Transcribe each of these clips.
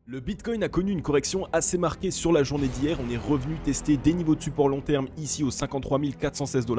Le Bitcoin a connu une correction assez marquée sur la journée d'hier. On est revenu tester des niveaux de support long terme ici aux 53 416 $.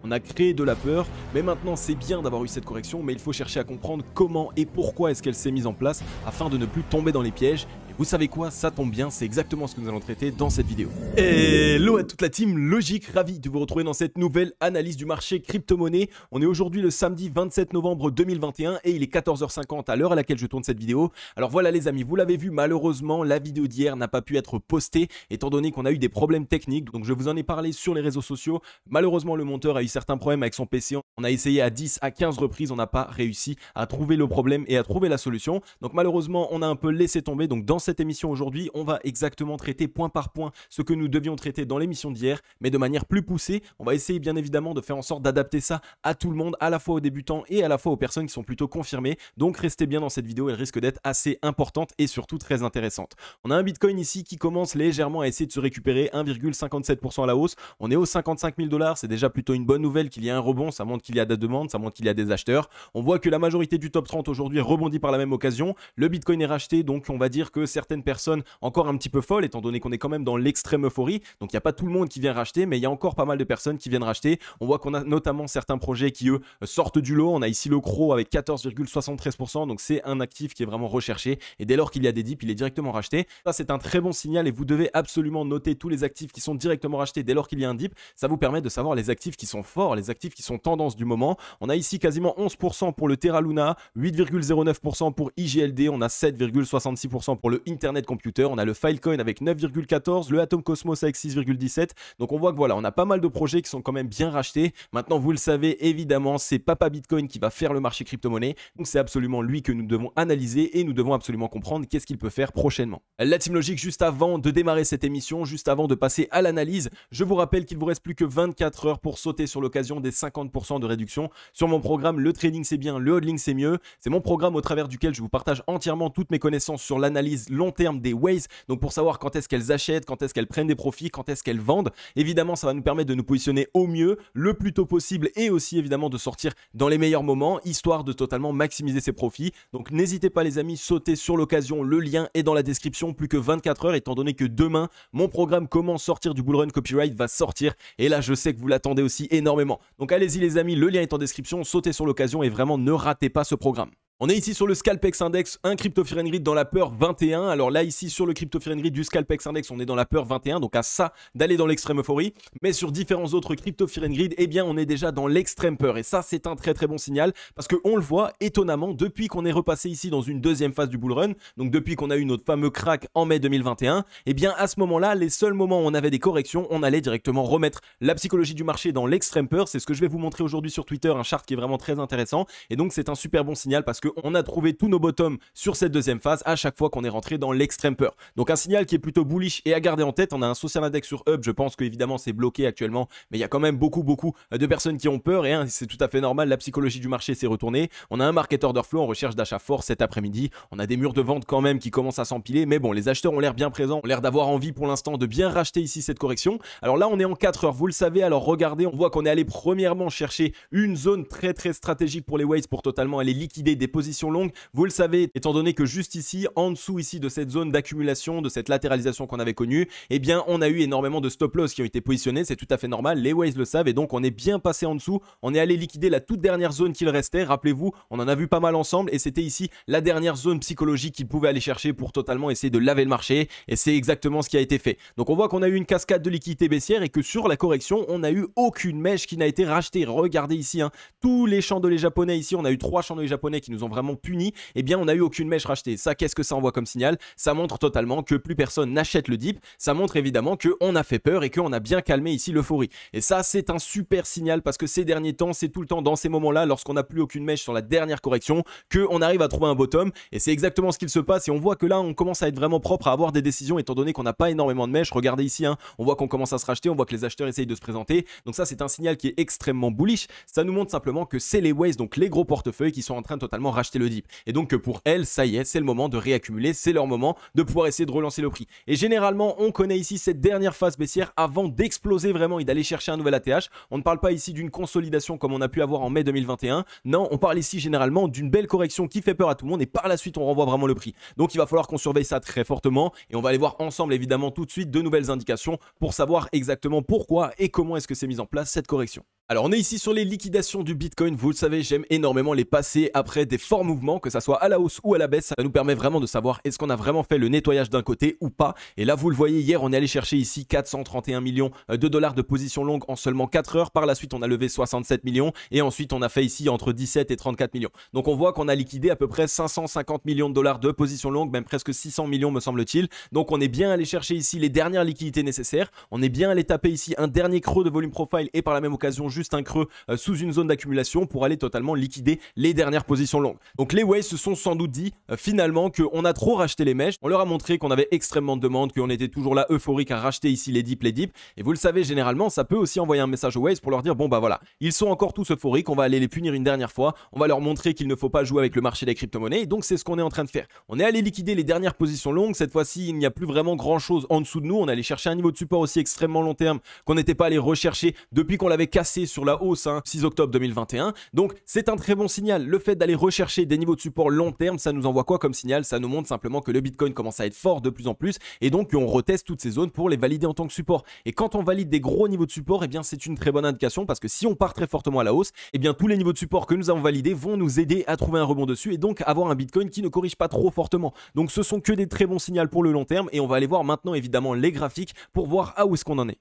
On a créé de la peur, mais maintenant c'est bien d'avoir eu cette correction, mais il faut chercher à comprendre comment et pourquoi est-ce qu'elle s'est mise en place afin de ne plus tomber dans les pièges. Et vous savez quoi, ça tombe bien, c'est exactement ce que nous allons traiter dans cette vidéo. Hello à toute la team Logique, ravi de vous retrouver dans cette nouvelle analyse du marché crypto-monnaie. On est aujourd'hui le samedi 27 novembre 2021 et il est 14h50 à l'heure à laquelle je tourne cette vidéo. Alors voilà les amis, vous l'avez vu, malheureusement la vidéo d'hier n'a pas pu être postée étant donné qu'on a eu des problèmes techniques. Donc je vous en ai parlé sur les réseaux sociaux. Malheureusement le monteur a eu certains problèmes avec son PC. On a essayé à 10 à 15 reprises, on n'a pas réussi à trouver le problème et à trouver la solution. Donc malheureusement on a un peu laissé tomber. Donc dans cette émission aujourd'hui, on va exactement traiter point par point ce que nous devions traiter dans l'émission d'hier, mais de manière plus poussée. On va essayer bien évidemment de faire en sorte d'adapter ça à tout le monde, à la fois aux débutants et à la fois aux personnes qui sont plutôt confirmées. Donc restez bien dans cette vidéo, elle risque d'être assez importante et surtout très intéressante. On a un Bitcoin ici qui commence légèrement à essayer de se récupérer, 1,57% à la hausse. On est aux 55 000 $, c'est déjà plutôt une bonne nouvelle qu'il y ait un rebond, ça montre qu'il y a de la demande, ça montre qu'il y a des acheteurs. On voit que la majorité du top 30 aujourd'hui rebondit par la même occasion. Le Bitcoin est racheté, donc on va dire que certaines personnes encore un petit peu folles, étant donné qu'on est quand même dans l'extrême euphorie. Donc il n'y a pas tout le monde qui vient racheter, mais il y a encore pas mal de personnes qui viennent racheter. On voit qu'on a notamment certains projets qui eux sortent du lot. On a ici le CRO avec 14,73%, donc c'est un actif qui est vraiment recherché. Et dès lors qu'il y a des dips, il est directement racheté. Ça c'est un très bon signal et vous devez absolument noter tous les actifs qui sont directement rachetés dès lors qu'il y a un dip. Ça vous permet de savoir les actifs qui sont forts, les actifs qui sont tendance du moment. On a ici quasiment 11% pour le Terra Luna, 8,09% pour IGLD, on a 7,66% pour le Internet Computer, on a le Filecoin avec 9,14%, le Atom Cosmos avec 6,17%. Donc on voit que voilà, on a pas mal de projets qui sont quand même bien rachetés. Maintenant, vous le savez, évidemment, c'est Papa Bitcoin qui va faire le marché crypto-monnaie. Donc c'est absolument lui que nous devons analyser et nous devons absolument comprendre qu'est-ce qu'il peut faire prochainement. La Team Logique, juste avant de démarrer cette émission, juste avant de passer à l'analyse, je vous rappelle qu'il vous reste plus que 24 heures pour sauter sur l'occasion des 50% de réduction sur mon programme Le Trading c'est bien, le Hodling c'est mieux. C'est mon programme au travers duquel je vous partage entièrement toutes mes connaissances sur l'analyse long terme des Waves. Donc pour savoir quand est-ce qu'elles achètent, quand est-ce qu'elles prennent des profits, quand est-ce qu'elles vendent. Évidemment, ça va nous permettre de nous positionner au mieux, le plus tôt possible et aussi évidemment de sortir dans les meilleurs moments, histoire de totalement maximiser ses profits. Donc n'hésitez pas les amis, sautez sur l'occasion, le lien est dans la description, plus que 24 heures étant donné que demain, mon programme Comment sortir du bull run copyright va sortir et là je sais que vous l'attendez aussi énormément. Donc allez-y les amis, le lien est en description, sautez sur l'occasion et vraiment ne ratez pas ce programme. On est ici sur le Scalpex Index, un Crypto Fear and Greed dans la peur 21. Alors là, ici sur le Crypto Fear and Greed du Scalpex Index, on est dans la peur 21, donc à ça d'aller dans l'extrême euphorie. Mais sur différents autres Crypto Fear and Greed, eh bien on est déjà dans l'extrême peur. Et ça, c'est un très très bon signal parce qu'on le voit étonnamment depuis qu'on est repassé ici dans une deuxième phase du bull run, donc depuis qu'on a eu notre fameux crack en mai 2021, eh bien à ce moment-là, les seuls moments où on avait des corrections, on allait directement remettre la psychologie du marché dans l'extrême peur. C'est ce que je vais vous montrer aujourd'hui sur Twitter, un chart qui est vraiment très intéressant. Et donc c'est un super bon signal parce qu'on a trouvé tous nos bottoms sur cette deuxième phase à chaque fois qu'on est rentré dans l'extrême peur. Donc un signal qui est plutôt bullish et à garder en tête. On a un social index sur Hub, je pense que évidemment c'est bloqué actuellement, mais il y a quand même beaucoup de personnes qui ont peur et c'est tout à fait normal, la psychologie du marché s'est retournée. On a un market order flow en recherche d'achat fort cet après-midi. On a des murs de vente quand même qui commencent à s'empiler, mais bon, les acheteurs ont l'air bien présents, ont l'air d'avoir envie pour l'instant de bien racheter ici cette correction. Alors là on est en 4 heures, vous le savez, alors regardez, on voit qu'on est allé premièrement chercher une zone très très stratégique pour les Waves pour totalement aller liquider des positions longues. Vous le savez, étant donné que juste ici, en dessous ici de cette zone d'accumulation, de cette latéralisation qu'on avait connue, eh bien on a eu énormément de stop loss qui ont été positionnés, c'est tout à fait normal, les Waves le savent et donc on est bien passé en dessous, on est allé liquider la toute dernière zone qu'il restait, rappelez-vous, on en a vu pas mal ensemble et c'était ici la dernière zone psychologique qu'il pouvait aller chercher pour totalement essayer de laver le marché et c'est exactement ce qui a été fait. Donc on voit qu'on a eu une cascade de liquidité baissière et que sur la correction, on n'a eu aucune mèche qui n'a été rachetée. Regardez ici, tous les chandeliers japonais ici, on a eu 3 chandeliers japonais qui nous ont vraiment punis. Eh bien on a eu aucune mèche rachetée. Ça, qu'est-ce que ça envoie comme signal? Ça montre totalement que plus personne n'achète le dip. Ça montre évidemment qu'on a fait peur et qu'on a bien calmé ici l'euphorie. Et ça, c'est un super signal parce que ces derniers temps, c'est tout le temps dans ces moments-là, lorsqu'on n'a plus aucune mèche sur la dernière correction, qu'on arrive à trouver un bottom. Et c'est exactement ce qu'il se passe. Et on voit que là, on commence à être vraiment propre à avoir des décisions étant donné qu'on n'a pas énormément de mèches. Regardez ici, on voit qu'on commence à se racheter, on voit que les acheteurs essayent de se présenter. Donc ça, c'est un signal qui est extrêmement bullish. Ça nous montre simplement que c'est les Waves, donc les gros portefeuilles qui sont en train de totalement vraiment racheté le dip. Et donc pour elles, ça y est, c'est le moment de réaccumuler, c'est leur moment de pouvoir essayer de relancer le prix. Et généralement, on connaît ici cette dernière phase baissière avant d'exploser vraiment et d'aller chercher un nouvel ATH. On ne parle pas ici d'une consolidation comme on a pu avoir en mai 2021. Non, on parle ici généralement d'une belle correction qui fait peur à tout le monde et par la suite, on renvoie vraiment le prix. Donc il va falloir qu'on surveille ça très fortement et on va aller voir ensemble évidemment tout de suite de nouvelles indications pour savoir exactement pourquoi et comment est-ce que c'est mis en place cette correction. Alors on est ici sur les liquidations du Bitcoin, vous le savez, j'aime énormément les passer après des forts mouvements, que ça soit à la hausse ou à la baisse, ça nous permet vraiment de savoir est-ce qu'on a vraiment fait le nettoyage d'un côté ou pas. Et là vous le voyez, hier on est allé chercher ici 431 millions de dollars de position longue en seulement 4 heures, par la suite on a levé 67 millions et ensuite on a fait ici entre 17 et 34 millions. Donc on voit qu'on a liquidé à peu près 550 millions de dollars de position longue, même presque 600 millions me semble-t-il. Donc on est bien allé chercher ici les dernières liquidités nécessaires, on est bien allé taper ici un dernier creux de volume profile et par la même occasion juste un creux sous une zone d'accumulation pour aller totalement liquider les dernières positions longues. Donc les Waves se sont sans doute dit finalement qu'on a trop racheté les mèches, on leur a montré qu'on avait extrêmement de demandes, qu'on était toujours là euphorique à racheter ici les dips, et vous le savez généralement ça peut aussi envoyer un message aux Waves pour leur dire bon bah voilà, ils sont encore tous euphoriques, on va aller les punir une dernière fois, on va leur montrer qu'il ne faut pas jouer avec le marché des crypto-monnaies, et donc c'est ce qu'on est en train de faire. On est allé liquider les dernières positions longues, cette fois-ci il n'y a plus vraiment grand chose en dessous de nous, on est allé chercher un niveau de support aussi extrêmement long terme qu'on n'était pas allé rechercher depuis qu'on l'avait cassé sur la hausse 6 octobre 2021. Donc c'est un très bon signal. Le fait d'aller rechercher des niveaux de support long terme, ça nous envoie quoi comme signal? Ça nous montre simplement que le Bitcoin commence à être fort de plus en plus et donc on reteste toutes ces zones pour les valider en tant que support. Et quand on valide des gros niveaux de support, eh bien c'est une très bonne indication parce que si on part très fortement à la hausse, eh bien tous les niveaux de support que nous avons validés vont nous aider à trouver un rebond dessus et donc avoir un Bitcoin qui ne corrige pas trop fortement. Donc ce sont que des très bons signaux pour le long terme et on va aller voir maintenant évidemment les graphiques pour voir où est-ce qu'on en est.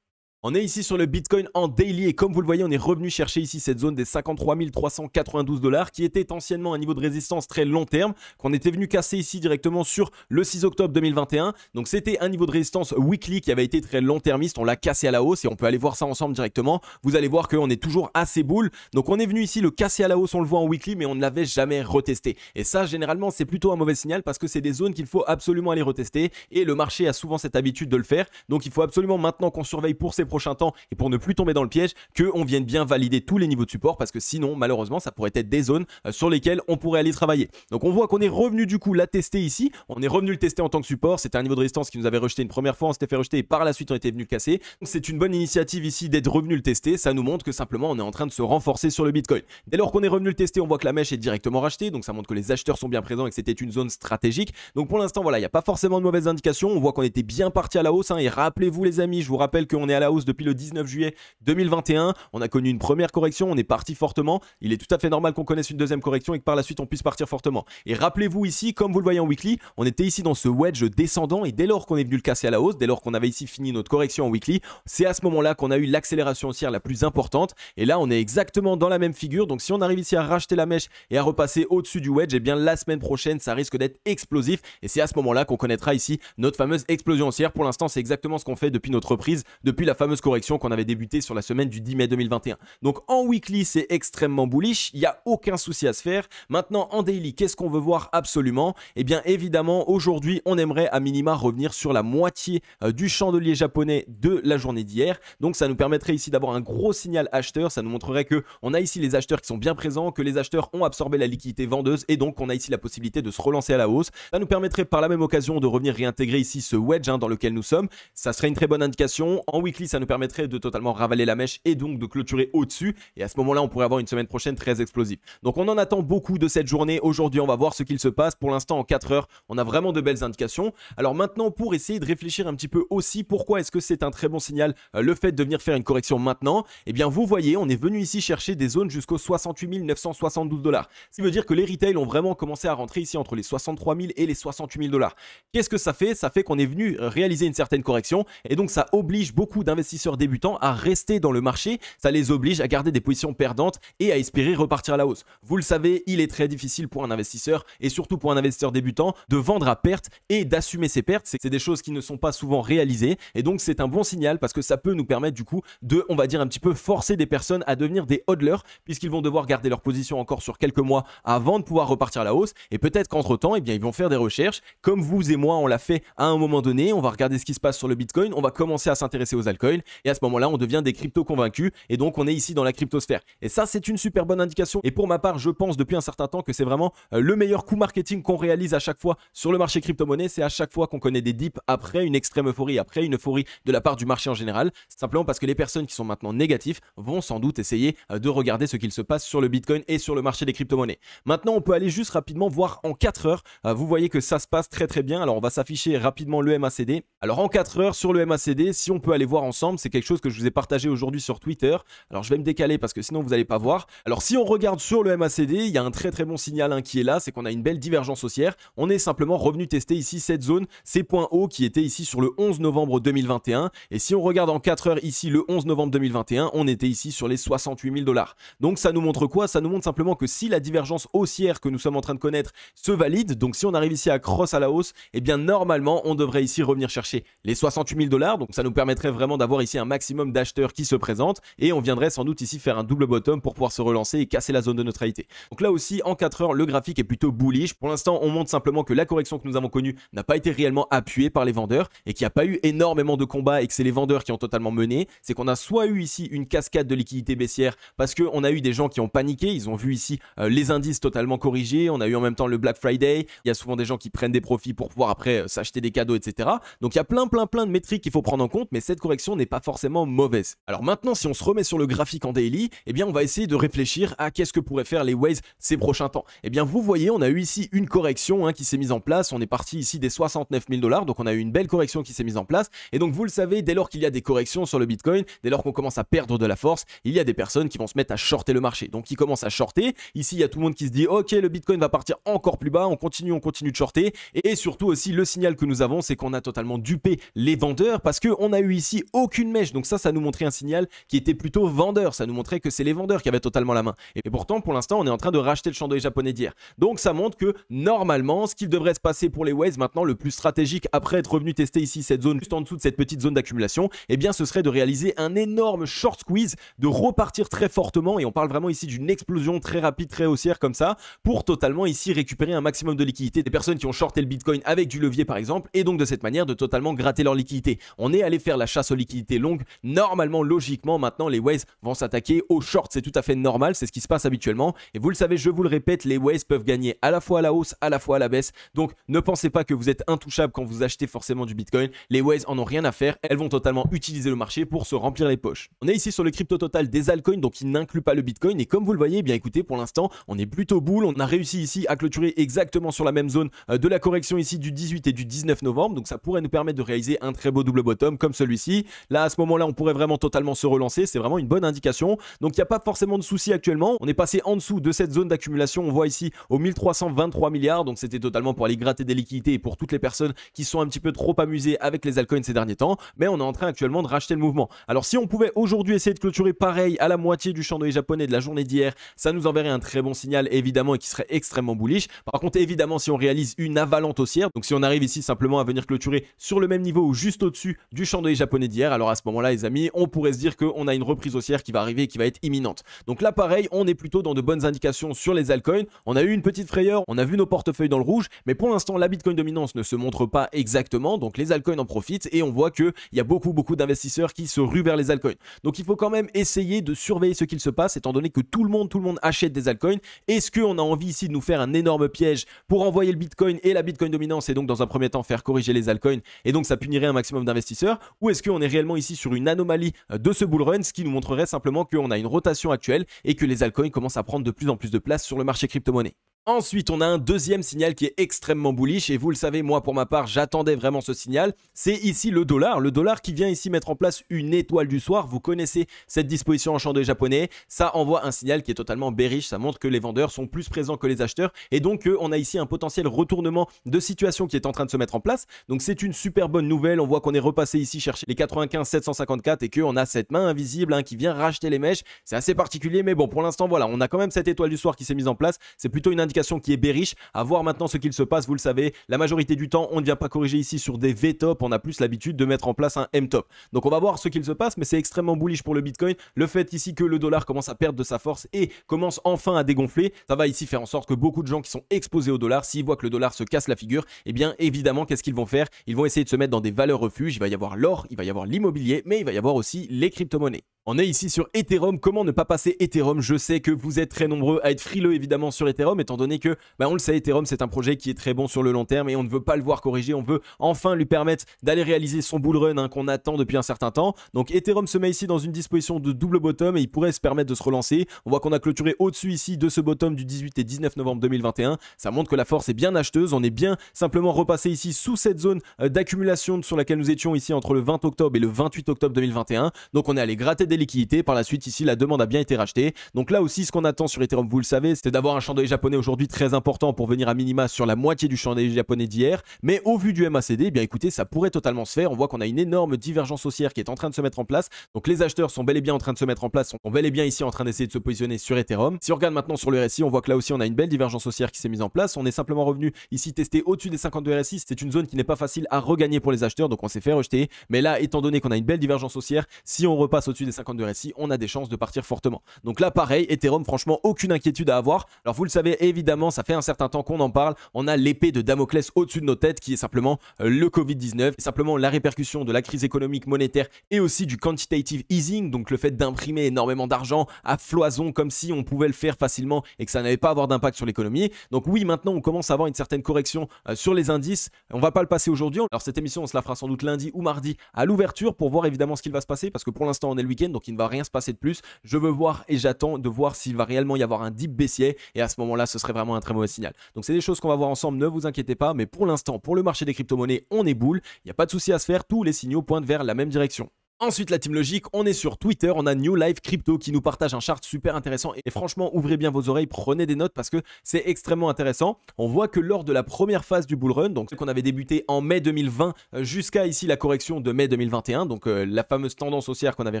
On est ici sur le Bitcoin en daily et comme vous le voyez, on est revenu chercher ici cette zone des 53 392 dollars qui était anciennement un niveau de résistance très long terme qu'on était venu casser ici directement sur le 6 octobre 2021. Donc c'était un niveau de résistance weekly qui avait été très long termiste, on l'a cassé à la hausse et on peut aller voir ça ensemble directement. Vous allez voir qu'on est toujours assez bull. Donc on est venu ici le casser à la hausse, on le voit en weekly mais on ne l'avait jamais retesté. Et ça généralement c'est plutôt un mauvais signal parce que c'est des zones qu'il faut absolument aller retester et le marché a souvent cette habitude de le faire. Donc il faut absolument maintenant qu'on surveille pour ces prochain temps et pour ne plus tomber dans le piège qu'on vienne bien valider tous les niveaux de support parce que sinon malheureusement ça pourrait être des zones sur lesquelles on pourrait aller travailler. Donc on voit qu'on est revenu du coup la tester ici, on est revenu le tester en tant que support, c'était un niveau de résistance qui nous avait rejeté une première fois, on s'était fait rejeter et par la suite on était venu le casser. Donc c'est une bonne initiative ici d'être revenu le tester, ça nous montre que simplement on est en train de se renforcer sur le Bitcoin. Dès lors qu'on est revenu le tester, on voit que la mèche est directement rachetée, donc ça montre que les acheteurs sont bien présents et que c'était une zone stratégique. Donc pour l'instant voilà, il n'y a pas forcément de mauvaises indications, on voit qu'on était bien parti à la hausse et rappelez-vous les amis, je vous rappelle qu'on est à la hausse depuis le 19 juillet 2021, on a connu une première correction, on est parti fortement, il est tout à fait normal qu'on connaisse une deuxième correction et que par la suite on puisse partir fortement. Et rappelez-vous ici, comme vous le voyez en weekly, on était ici dans ce wedge descendant et dès lors qu'on est venu le casser à la hausse, dès lors qu'on avait ici fini notre correction en weekly, c'est à ce moment-là qu'on a eu l'accélération haussière la plus importante et là on est exactement dans la même figure. Donc si on arrive ici à racheter la mèche et à repasser au-dessus du wedge, et bien la semaine prochaine ça risque d'être explosif et c'est à ce moment-là qu'on connaîtra ici notre fameuse explosion haussière. Pour l'instant c'est exactement ce qu'on fait depuis notre reprise, depuis la fameuse correction qu'on avait débutée sur la semaine du 10 mai 2021. Donc en weekly c'est extrêmement bullish, il n'y a aucun souci à se faire. Maintenant en daily, qu'est-ce qu'on veut voir absolument? Et bien évidemment aujourd'hui on aimerait à minima revenir sur la moitié du chandelier japonais de la journée d'hier. Donc ça nous permettrait ici d'avoir un gros signal acheteur, ça nous montrerait que on a ici les acheteurs qui sont bien présents, que les acheteurs ont absorbé la liquidité vendeuse et donc on a ici la possibilité de se relancer à la hausse. Ça nous permettrait par la même occasion de revenir réintégrer ici ce wedge dans lequel nous sommes. Ça serait une très bonne indication. En weekly ça nous permettrait de totalement ravaler la mèche et donc de clôturer au-dessus et à ce moment là on pourrait avoir une semaine prochaine très explosive. Donc on en attend beaucoup de cette journée. Aujourd'hui on va voir ce qu'il se passe. Pour l'instant en 4 heures on a vraiment de belles indications. Alors maintenant pour essayer de réfléchir un petit peu aussi pourquoi est-ce que c'est un très bon signal le fait de venir faire une correction maintenant, et bien vous voyez on est venu ici chercher des zones jusqu'aux 68 972 dollars. Ce qui veut dire que les retails ont vraiment commencé à rentrer ici entre les 63 000 et les 68 000 dollars. Qu'est-ce que ça fait? Ça fait qu'on est venu réaliser une certaine correction et donc ça oblige beaucoup d'investisseurs débutants à rester dans le marché, ça les oblige à garder des positions perdantes et à espérer repartir à la hausse. Vous le savez, il est très difficile pour un investisseur et surtout pour un investisseur débutant de vendre à perte et d'assumer ses pertes. C'est des choses qui ne sont pas souvent réalisées et donc c'est un bon signal parce que ça peut nous permettre du coup de, on va dire un petit peu forcer des personnes à devenir des hodlers puisqu'ils vont devoir garder leur position encore sur quelques mois avant de pouvoir repartir à la hausse et peut-être qu'entre temps, eh bien, ils vont faire des recherches comme vous et moi on l'a fait à un moment donné. On va regarder ce qui se passe sur le Bitcoin, on va commencer à s'intéresser aux altcoins Bitcoin et à ce moment-là on devient des cryptos convaincus et donc on est ici dans la cryptosphère. Et ça c'est une super bonne indication et pour ma part je pense depuis un certain temps que c'est vraiment le meilleur coup marketing qu'on réalise à chaque fois sur le marché crypto-monnaie. C'est à chaque fois qu'on connaît des dips après une extrême euphorie, après une euphorie de la part du marché en général, simplement parce que les personnes qui sont maintenant négatifs vont sans doute essayer de regarder ce qu'il se passe sur le Bitcoin et sur le marché des crypto-monnaies. Maintenant on peut aller juste rapidement voir en 4 heures, vous voyez que ça se passe très bien. Alors on va s'afficher rapidement le MACD. Alors en 4 heures sur le MACD, si on peut aller voir ensemble, c'est quelque chose que je vous ai partagé aujourd'hui sur Twitter. Alors je vais me décaler parce que sinon vous n'allez pas voir. Alors si on regarde sur le MACD, il y a un très bon signal qui est là, c'est qu'on a une belle divergence haussière. On est simplement revenu tester ici cette zone, ces points hauts qui étaient ici sur le 11 novembre 2021. Et si on regarde en 4 heures ici le 11 novembre 2021, on était ici sur les 68 000 $. Donc ça nous montre quoi? Ça nous montre simplement que si la divergence haussière que nous sommes en train de connaître se valide, donc si on arrive ici à cross à la hausse, eh bien normalement on devrait ici revenir chercher les 68 000 $. Donc ça nous permettrait vraiment d'avoir ici un maximum d'acheteurs qui se présentent et on viendrait sans doute ici faire un double bottom pour pouvoir se relancer et casser la zone de neutralité. Donc là aussi en 4 heures le graphique est plutôt bullish. Pour l'instant on montre simplement que la correction que nous avons connue n'a pas été réellement appuyée par les vendeurs et qu'il n'y a pas eu énormément de combats et que c'est les vendeurs qui ont totalement mené. C'est qu'on a soit eu ici une cascade de liquidité baissière parce qu'on a eu des gens qui ont paniqué, ils ont vu ici les indices totalement corrigés, on a eu en même temps le Black Friday, il y a souvent des gens qui prennent des profits pour pouvoir après s'acheter des cadeaux, etc. Donc il y a plein de métriques qu'il faut prendre en compte, mais cette correction n'est pas forcément mauvaise. Alors maintenant, si on se remet sur le graphique en daily, eh bien on va essayer de réfléchir à qu'est-ce que pourraient faire les Waves ces prochains temps. Eh bien vous voyez, on a eu ici une correction qui s'est mise en place, on est parti ici des 69 000 $, donc on a eu une belle correction qui s'est mise en place, et donc vous le savez, dès lors qu'il y a des corrections sur le Bitcoin, dès lors qu'on commence à perdre de la force, il y a des personnes qui vont se mettre à shorter le marché, donc ils commencent à shorter. Ici il y a tout le monde qui se dit ok, le Bitcoin va partir encore plus bas, on continue de shorter, et surtout aussi le signal que nous avons, c'est qu'on a totalement dupé les vendeurs parce qu'on a eu ici aucune mèche, donc ça nous montrait un signal qui était plutôt vendeur, ça nous montrait que c'est les vendeurs qui avaient totalement la main, et pourtant pour l'instant on est en train de racheter le chandelier japonais d'hier, donc ça montre que normalement ce qu'il devrait se passer pour les Waves maintenant, le plus stratégique après être revenu tester ici cette zone juste en dessous de cette petite zone d'accumulation, eh bien ce serait de réaliser un énorme short squeeze, de repartir très fortement, et on parle vraiment ici d'une explosion très rapide, très haussière comme ça, pour totalement ici récupérer un maximum de liquidité des personnes qui ont shorté le Bitcoin avec du levier par exemple, et donc de cette manière de totalement gratter leur liquidité. On est allé faire la chasse aux liquidités longues, normalement logiquement maintenant les Waves vont s'attaquer aux shorts, c'est tout à fait normal, c'est ce qui se passe habituellement, et vous le savez, je vous le répète, les Waves peuvent gagner à la fois à la hausse, à la fois à la baisse, donc ne pensez pas que vous êtes intouchable quand vous achetez forcément du Bitcoin. Les Waves en ont rien à faire, elles vont totalement utiliser le marché pour se remplir les poches. On est ici sur le crypto total des altcoins, donc il n'inclut pas le Bitcoin, et comme vous le voyez, eh bien écoutez, pour l'instant on est plutôt bull, on a réussi ici à clôturer exactement sur la même zone de la correction ici du 18 et du 19 novembre, donc ça pourrait nous permettre de réaliser un très beau double bottom comme celui-ci. Là à ce moment là on pourrait vraiment totalement se relancer, c'est vraiment une bonne indication, donc il n'y a pas forcément de souci actuellement. On est passé en dessous de cette zone d'accumulation, on voit ici au 1323 milliards, donc c'était totalement pour aller gratter des liquidités et pour toutes les personnes qui sont un petit peu trop amusées avec les altcoins ces derniers temps, mais on est en train actuellement de racheter le mouvement. Alors si on pouvait aujourd'hui essayer de clôturer pareil à la moitié du chandelier japonais de la journée d'hier, ça nous enverrait un très bon signal évidemment et qui serait extrêmement bullish. Par contre évidemment si on réalise une avalante haussière, donc si on arrive ici simplement à venir clôturer sur le même niveau ou juste au-dessus du chandelier japonais d'hier, alors à ce moment là les amis, on pourrait se dire qu'on a une reprise haussière qui va arriver et qui va être imminente. Donc là pareil, on est plutôt dans de bonnes indications sur les altcoins. On a eu une petite frayeur, on a vu nos portefeuilles dans le rouge, mais pour l'instant la Bitcoin dominance ne se montre pas exactement, donc les altcoins en profitent et on voit qu'il y a beaucoup d'investisseurs qui se ruent vers les altcoins. Donc il faut quand même essayer de surveiller ce qu'il se passe étant donné que tout le monde achète des altcoins. Est-ce qu'on a envie ici de nous faire un énorme piège pour envoyer le Bitcoin et la Bitcoin dominance et donc dans un premier temps faire corriger les altcoins et donc ça punirait un maximum d'investisseurs, ou est-ce qu'on est réellement ici sur une anomalie de ce bull run, ce qui nous montrerait simplement qu'on a une rotation actuelle et que les altcoins commencent à prendre de plus en plus de place sur le marché crypto-monnaie. Ensuite, on a un deuxième signal qui est extrêmement bullish et vous le savez, moi pour ma part, j'attendais vraiment ce signal. C'est ici le dollar qui vient ici mettre en place une étoile du soir. Vous connaissez cette disposition en chandelier japonais. Ça envoie un signal qui est totalement bearish. Ça montre que les vendeurs sont plus présents que les acheteurs et donc on a ici un potentiel retournement de situation qui est en train de se mettre en place. Donc c'est une super bonne nouvelle. On voit qu'on est repassé ici chercher les 95 754 et qu'on a cette main invisible qui vient racheter les mèches. C'est assez particulier, mais bon, pour l'instant, voilà, on a quand même cette étoile du soir qui s'est mise en place. C'est plutôt une indication indication qui est bearish. À voir maintenant ce qu'il se passe, vous le savez, la majorité du temps, on ne vient pas corriger ici sur des V-top, on a plus l'habitude de mettre en place un M-top. Donc on va voir ce qu'il se passe, mais c'est extrêmement bullish pour le Bitcoin. Le fait ici que le dollar commence à perdre de sa force et commence enfin à dégonfler, ça va ici faire en sorte que beaucoup de gens qui sont exposés au dollar, s'ils voient que le dollar se casse la figure, eh bien évidemment, qu'est-ce qu'ils vont faire? Ils vont essayer de se mettre dans des valeurs refuges. Il va y avoir l'or, il va y avoir l'immobilier, mais il va y avoir aussi les crypto-monnaies. On est ici sur Ethereum. Comment ne pas passer Ethereum? Je sais que vous êtes très nombreux à être frileux évidemment sur Ethereum, étant donné que, on le sait, Ethereum c'est un projet qui est très bon sur le long terme et on ne veut pas le voir corriger. On veut enfin lui permettre d'aller réaliser son bull run qu'on attend depuis un certain temps. Donc Ethereum se met ici dans une disposition de double bottom et il pourrait se permettre de se relancer. On voit qu'on a clôturé au-dessus ici de ce bottom du 18 et 19 novembre 2021. Ça montre que la force est bien acheteuse. On est bien simplement repassé ici sous cette zone d'accumulation sur laquelle nous étions ici entre le 20 octobre et le 28 octobre 2021. Donc on est allé gratter des liquidités. Par la suite ici la demande a bien été rachetée. Donc là aussi ce qu'on attend sur Ethereum, vous le savez, c'est d'avoir un chandelier japonais aujourd'hui très important pour venir à minima sur la moitié du chandelier japonais d'hier. Mais au vu du MACD, eh bien écoutez, ça pourrait totalement se faire. On voit qu'on a une énorme divergence haussière qui est en train de se mettre en place. Donc les acheteurs sont bel et bien en train de se mettre en place, sont bel et bien ici en train d'essayer de se positionner sur Ethereum. Si on regarde maintenant sur le RSI, on voit que là aussi on a une belle divergence haussière qui s'est mise en place. On est simplement revenu ici tester au-dessus des 52 RSI. C'est une zone qui n'est pas facile à regagner pour les acheteurs, donc on s'est fait rejeter. Mais là, étant donné qu'on a une belle divergence haussière, si on repasse au-dessus des 52 RSI, on a des chances de partir fortement. Donc là, pareil, Ethereum, franchement, aucune inquiétude à avoir. Alors vous le savez, évidemment, ça fait un certain temps qu'on en parle. On a l'épée de Damoclès au-dessus de nos têtes qui est simplement le Covid-19, simplement la répercussion de la crise économique, monétaire et aussi du quantitative easing, donc le fait d'imprimer énormément d'argent à foison comme si on pouvait le faire facilement et que ça n'allait pas avoir d'impact sur l'économie. Donc oui, maintenant on commence à avoir une certaine correction sur les indices. On va pas le passer aujourd'hui. Alors cette émission, on se la fera sans doute lundi ou mardi à l'ouverture pour voir évidemment ce qu'il va se passer parce que pour l'instant on est le week-end, donc il ne va rien se passer de plus. Je veux voir et j'attends de voir s'il va réellement y avoir un dip baissier et à ce moment-là, ce serait vraiment un très mauvais signal. Donc c'est des choses qu'on va voir ensemble, ne vous inquiétez pas, mais pour l'instant, pour le marché des crypto-monnaies, on est bull, il n'y a pas de souci à se faire, tous les signaux pointent vers la même direction. Ensuite, la team logique, on est sur Twitter, on a New Life Crypto qui nous partage un chart super intéressant et franchement, ouvrez bien vos oreilles, prenez des notes parce que c'est extrêmement intéressant. On voit que lors de la première phase du bull run, donc ce qu'on avait débuté en mai 2020 jusqu'à ici la correction de mai 2021, donc la fameuse tendance haussière qu'on avait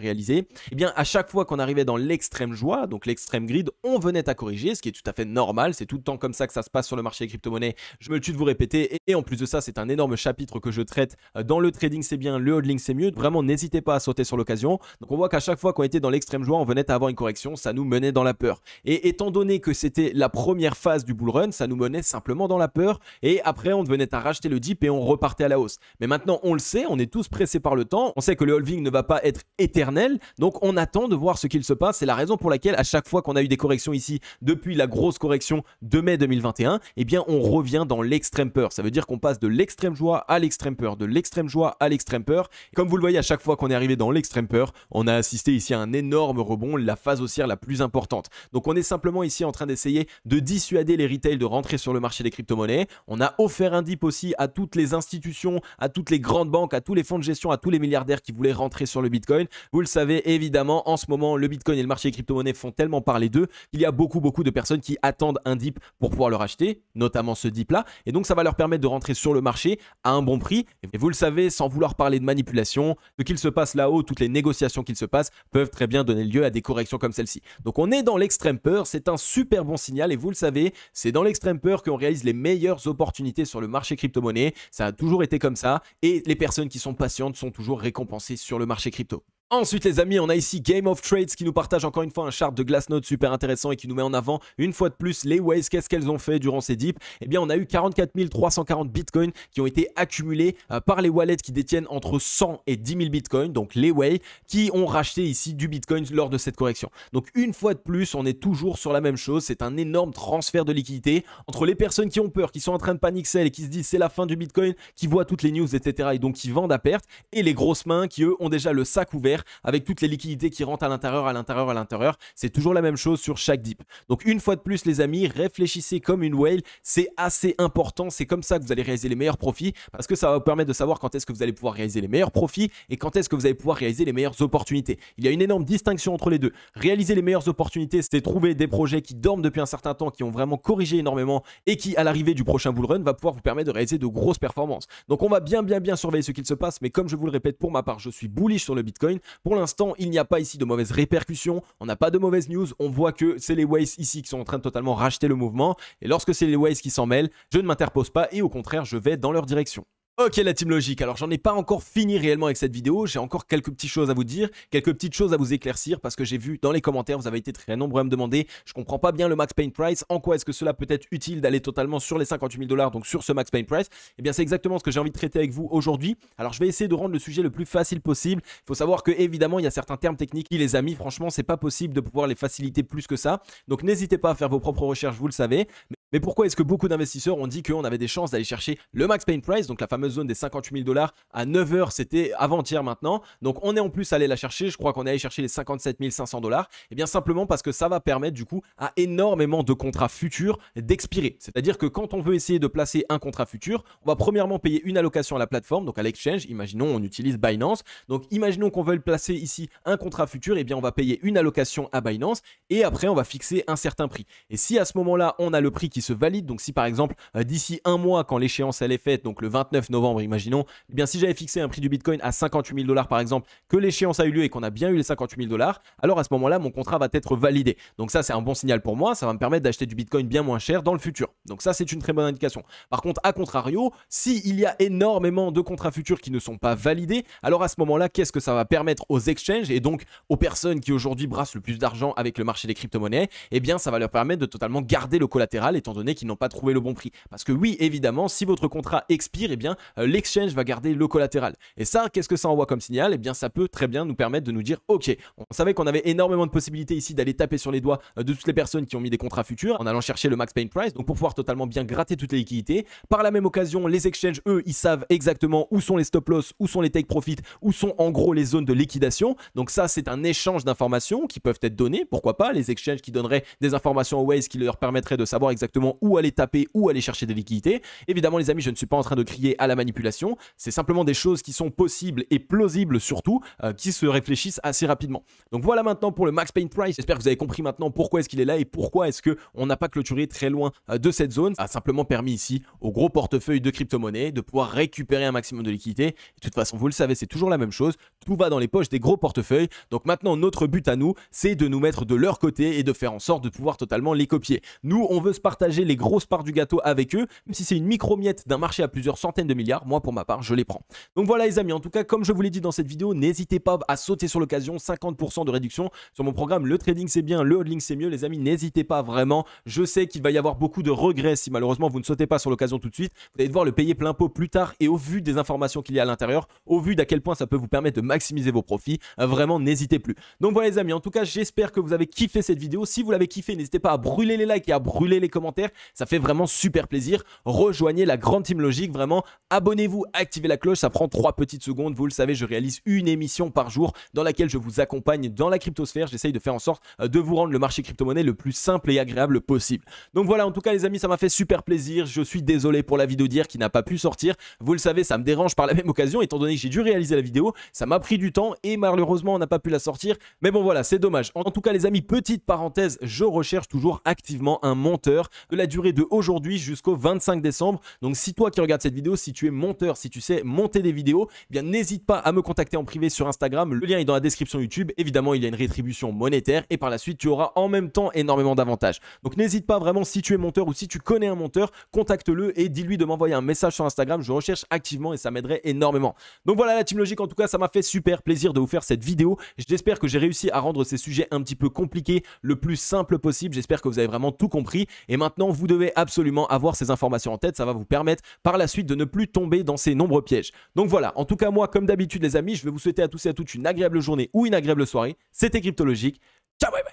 réalisée, eh bien à chaque fois qu'on arrivait dans l'extrême joie, donc l'extrême grid, on venait à corriger, ce qui est tout à fait normal, c'est tout le temps comme ça que ça se passe sur le marché des crypto-monnaies, je me le tue de vous répéter et en plus de ça, c'est un énorme chapitre que je traite dans le trading c'est bien, le hodling c'est mieux, vraiment n'hésitez pas à sauter sur l'occasion. Donc on voit qu'à chaque fois qu'on était dans l'extrême joie, on venait à avoir une correction, ça nous menait dans la peur. Et étant donné que c'était la première phase du bull run, ça nous menait simplement dans la peur et après on venait à racheter le dip et on repartait à la hausse. Mais maintenant on le sait, on est tous pressés par le temps, on sait que le halving ne va pas être éternel, donc on attend de voir ce qu'il se passe. C'est la raison pour laquelle à chaque fois qu'on a eu des corrections ici depuis la grosse correction de mai 2021, eh bien on revient dans l'extrême peur. Ça veut dire qu'on passe de l'extrême joie à l'extrême peur, de l'extrême joie à l'extrême peur. Comme vous le voyez, à chaque fois qu'on est arrivé dans l'extrême peur, on a assisté ici à un énorme rebond, la phase haussière la plus importante. Donc on est simplement ici en train d'essayer de dissuader les retails de rentrer sur le marché des crypto-monnaies. On a offert un dip aussi à toutes les institutions, à toutes les grandes banques, à tous les fonds de gestion, à tous les milliardaires qui voulaient rentrer sur le Bitcoin. Vous le savez évidemment, en ce moment, le Bitcoin et le marché des crypto-monnaies font tellement parler d'eux qu'il y a beaucoup de personnes qui attendent un dip pour pouvoir le racheter, notamment ce dip-là. Et donc ça va leur permettre de rentrer sur le marché à un bon prix. Et vous le savez, sans vouloir parler de manipulation, ce qu'il se passe là-haut, toutes les négociations qu'il se passe peuvent très bien donner lieu à des corrections comme celle-ci. Donc on est dans l'extrême peur, c'est un super bon signal et vous le savez, c'est dans l'extrême peur qu'on réalise les meilleures opportunités sur le marché crypto-monnaie. Ça a toujours été comme ça et les personnes qui sont patientes sont toujours récompensées sur le marché crypto. Ensuite les amis, on a ici Game of Trades qui nous partage encore une fois un chart de Glassnode super intéressant et qui nous met en avant une fois de plus les whales. Qu'est-ce qu'elles ont fait durant ces dips? Eh bien on a eu 44 340 bitcoins qui ont été accumulés par les wallets qui détiennent entre 100 et 10 000 bitcoins, donc les whales qui ont racheté ici du bitcoin lors de cette correction. Donc une fois de plus, on est toujours sur la même chose, c'est un énorme transfert de liquidité entre les personnes qui ont peur, qui sont en train de panic sell et qui se disent c'est la fin du bitcoin, qui voient toutes les news etc. et donc qui vendent à perte, et les grosses mains qui eux ont déjà le sac ouvert avec toutes les liquidités qui rentrent à l'intérieur. C'est toujours la même chose sur chaque dip. Donc une fois de plus les amis, réfléchissez comme une whale, c'est assez important, c'est comme ça que vous allez réaliser les meilleurs profits parce que ça va vous permettre de savoir quand est-ce que vous allez pouvoir réaliser les meilleurs profits et quand est-ce que vous allez pouvoir réaliser les meilleures opportunités. Il y a une énorme distinction entre les deux. Réaliser les meilleures opportunités, c'est trouver des projets qui dorment depuis un certain temps, qui ont vraiment corrigé énormément et qui à l'arrivée du prochain bull run va pouvoir vous permettre de réaliser de grosses performances. Donc on va bien surveiller ce qu'il se passe, mais comme je vous le répète pour ma part, je suis bullish sur le Bitcoin. Pour l'instant, il n'y a pas ici de mauvaises répercussions, on n'a pas de mauvaises news, on voit que c'est les Waze ici qui sont en train de totalement racheter le mouvement, et lorsque c'est les Waze qui s'en mêlent, je ne m'interpose pas et au contraire, je vais dans leur direction. Ok la team logique, alors j'en ai pas encore fini réellement avec cette vidéo, j'ai encore quelques petites choses à vous dire, quelques petites choses à vous éclaircir parce que j'ai vu dans les commentaires, vous avez été très nombreux à me demander, je comprends pas bien le Max Pain Price, en quoi est-ce que cela peut être utile d'aller totalement sur les 58 000 $, donc sur ce Max Pain Price. Et bien c'est exactement ce que j'ai envie de traiter avec vous aujourd'hui. Alors je vais essayer de rendre le sujet le plus facile possible, il faut savoir que évidemment il y a certains termes techniques qui les amis, franchement c'est pas possible de pouvoir les faciliter plus que ça, donc n'hésitez pas à faire vos propres recherches, vous le savez. Mais pourquoi est-ce que beaucoup d'investisseurs ont dit qu'on avait des chances d'aller chercher le Max Pain Price, donc la fameuse zone des 58 000 $, à 9 h, c'était avant-hier maintenant. Donc on est en plus allé la chercher, je crois qu'on est allé chercher les 57 500 $. Et bien simplement parce que ça va permettre du coup à énormément de contrats futurs d'expirer. C'est-à-dire que quand on veut essayer de placer un contrat futur, on va premièrement payer une allocation à la plateforme, donc à l'exchange. Imaginons on utilise Binance. Donc imaginons qu'on veuille placer ici un contrat futur, et bien on va payer une allocation à Binance et après on va fixer un certain prix. Et si à ce moment-là on a le prix qui se valide, donc si par exemple d'ici un mois quand l'échéance elle est faite, donc le 29 novembre imaginons, eh bien si j'avais fixé un prix du Bitcoin à 58 000 $ par exemple, que l'échéance a eu lieu et qu'on a bien eu les 58 000 $, alors à ce moment-là mon contrat va être validé. Donc ça c'est un bon signal pour moi, ça va me permettre d'acheter du Bitcoin bien moins cher dans le futur. Donc ça c'est une très bonne indication. Par contre à contrario, s'il y a énormément de contrats futurs qui ne sont pas validés, alors à ce moment-là qu'est-ce que ça va permettre aux exchanges et donc aux personnes qui aujourd'hui brassent le plus d'argent avec le marché des crypto-monnaies? Eh bien ça va leur permettre de totalement garder le collatéral étant donné qu'ils n'ont pas trouvé le bon prix. Parce que oui, évidemment, si votre contrat expire, eh bien l'exchange va garder le collatéral. Et ça, qu'est-ce que ça envoie comme signal? Eh bien ça peut très bien nous permettre de nous dire, ok, on savait qu'on avait énormément de possibilités ici d'aller taper sur les doigts de toutes les personnes qui ont mis des contrats futurs en allant chercher le Max Pain Price, donc pour pouvoir totalement bien gratter toutes les liquidités. Par la même occasion, les exchanges, eux, ils savent exactement où sont les stop loss, où sont les take profit, où sont en gros les zones de liquidation. Donc ça, c'est un échange d'informations qui peuvent être données, pourquoi pas, les exchanges qui donneraient des informations aux Waze qui leur permettraient de savoir exactement où aller taper, où aller chercher des liquidités. Évidemment les amis, je ne suis pas en train de crier à la manipulation, c'est simplement des choses qui sont possibles et plausibles surtout, qui se réfléchissent assez rapidement. Donc voilà maintenant pour le Max Pain Price, j'espère que vous avez compris maintenant pourquoi est-ce qu'il est là et pourquoi est-ce qu'on n'a pas clôturé très loin de cette zone. Ça a simplement permis ici au gros portefeuille de crypto-monnaies de pouvoir récupérer un maximum de liquidités. Et de toute façon vous le savez, c'est toujours la même chose, tout va dans les poches des gros portefeuilles. Donc maintenant notre but à nous, c'est de nous mettre de leur côté et de faire en sorte de pouvoir totalement les copier. Nous on veut se partager les grosses parts du gâteau avec eux, même si c'est une micro-miette d'un marché à plusieurs centaines de milliards, moi pour ma part je les prends. Donc voilà les amis, en tout cas comme je vous l'ai dit dans cette vidéo, n'hésitez pas à sauter sur l'occasion, 50% de réduction sur mon programme Le Trading c'est bien, le Hodling c'est mieux les amis, n'hésitez pas vraiment, je sais qu'il va y avoir beaucoup de regrets si malheureusement vous ne sautez pas sur l'occasion tout de suite, vous allez devoir le payer plein pot plus tard et au vu des informations qu'il y a à l'intérieur, au vu d'à quel point ça peut vous permettre de maximiser vos profits, vraiment n'hésitez plus. Donc voilà les amis, en tout cas j'espère que vous avez kiffé cette vidéo, si vous l'avez kiffé n'hésitez pas à brûler les likes et à brûler les commentaires, ça fait vraiment super plaisir. Rejoignez la grande team logique, vraiment abonnez-vous, activez la cloche, ça prend 3 petites secondes, vous le savez, je réalise une émission par jour dans laquelle je vous accompagne dans la cryptosphère, j'essaye de faire en sorte de vous rendre le marché crypto-monnaie le plus simple et agréable possible. Donc voilà, en tout cas les amis, ça m'a fait super plaisir, je suis désolé pour la vidéo d'hier qui n'a pas pu sortir, vous le savez, ça me dérange par la même occasion étant donné que j'ai dû réaliser la vidéo, ça m'a pris du temps et malheureusement on n'a pas pu la sortir, mais bon voilà, c'est dommage. En tout cas les amis, petite parenthèse, je recherche toujours activement un monteur de la durée de aujourd'hui jusqu'au 25 décembre. Donc si toi qui regardes cette vidéo, si tu es monteur, si tu sais monter des vidéos, eh bien n'hésite pas à me contacter en privé sur Instagram. Le lien est dans la description YouTube. Évidemment, il y a une rétribution monétaire et par la suite, tu auras en même temps énormément d'avantages. Donc n'hésite pas vraiment, si tu es monteur ou si tu connais un monteur, contacte-le et dis-lui de m'envoyer un message sur Instagram. Je recherche activement et ça m'aiderait énormément. Donc voilà la team logique, en tout cas, ça m'a fait super plaisir de vous faire cette vidéo. J'espère que j'ai réussi à rendre ces sujets un petit peu compliqués le plus simple possible. J'espère que vous avez vraiment tout compris et maintenant vous devez absolument avoir ces informations en tête, ça va vous permettre par la suite de ne plus tomber dans ces nombreux pièges. Donc voilà, en tout cas moi comme d'habitude les amis, je vais vous souhaiter à tous et à toutes une agréable journée ou une agréable soirée. C'était Cryptologique, ciao bye bye.